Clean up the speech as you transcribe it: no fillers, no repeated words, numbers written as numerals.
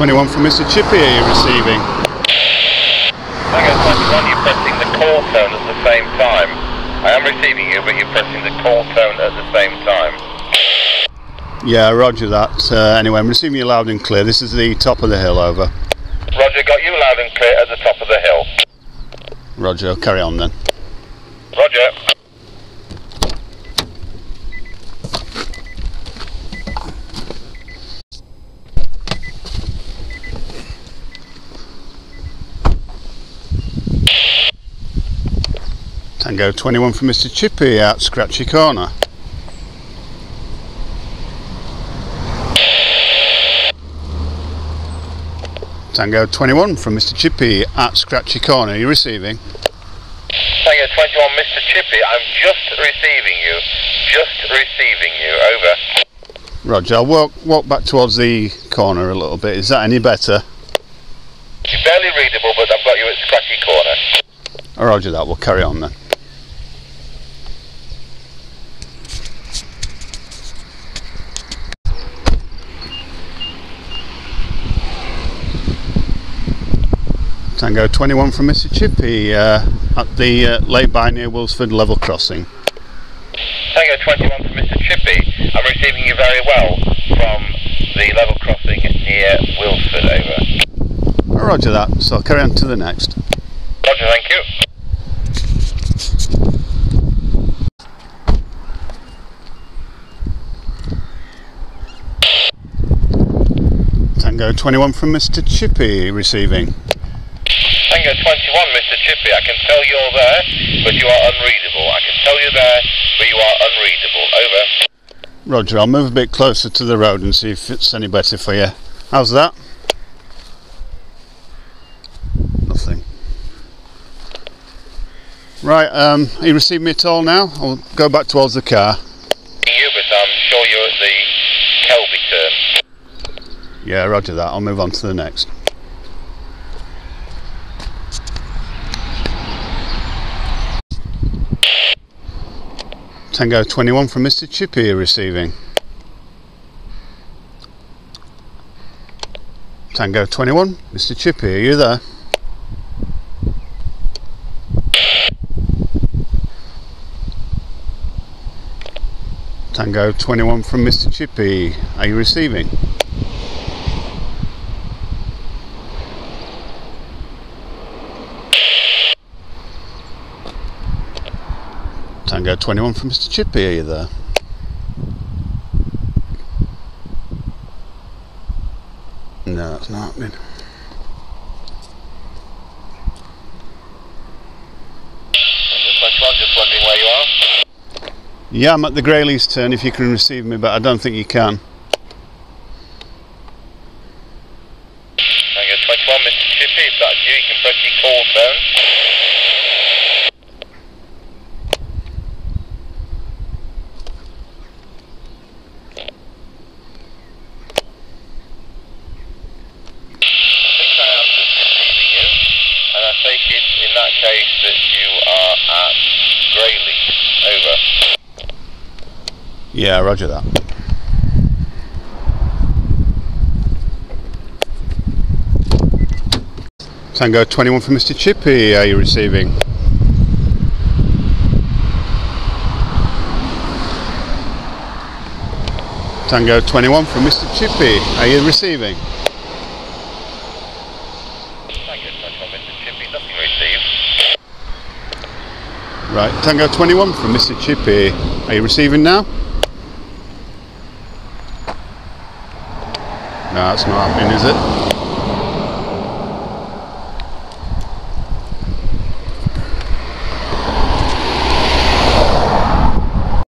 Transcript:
21 from Mr Chippie, are you receiving? Tango 21, you're pressing the call tone at the same time. I am receiving you, but you're pressing the call tone at the same time. Yeah, roger that. Anyway, I'm receiving you loud and clear. This is the top of the hill, over. Roger, got you loud and clear at the top of the hill. Roger, carry on then. Roger. Tango 21 from Mr Chippie at Scratchy Corner. Tango 21 from Mr Chippie at Scratchy Corner, are you receiving? Tango 21, Mr Chippie, I'm just receiving you. Just receiving you, over. Roger, I'll walk back towards the corner a little bit. Is that any better? You're barely readable, but I've got you at Scratchy Corner. Oh, roger that, we'll carry on then. Tango 21 from Mr Chippie at the lay-by near Wilsford level crossing. Tango 21 from Mr Chippie, I'm receiving you very well from the level crossing near Wilsford, over. Oh, roger that, so I'll carry on to the next. Roger, thank you. Tango 21 from Mr Chippie receiving. Tango 21, Mr Chippie, I can tell you're there, but you are unreadable. I can tell you're there, but you are unreadable. Over. Roger, I'll move a bit closer to the road and see if it's any better for you. How's that? Nothing. Right, are you receiving me at all now? I'll go back towards the car. You, but I'm sure you're at the Kelby turn. Yeah, roger that. I'll move on to the next. Tango 21 from Mr Chippie receiving. Tango 21, Mr Chippie, are you there? Tango 21 from Mr Chippie, are you receiving? Tango 21 from Mr Chippie, are you there? No, it's not happening. Just wondering where you are. Yeah, I'm at the Greyleys turn if you can receive me, but I don't think you can. Tango 21, Mr Chippie, if that's you, you can press your call tone. Take it in that case that you are at Greyleys, over. Yeah, roger that. Tango 21 from Mr Chippie, are you receiving? Tango 21 from Mr Chippie, are you receiving? Right, Tango 21 from Mr Chippie, are you receiving now? No, that's not happening, is it?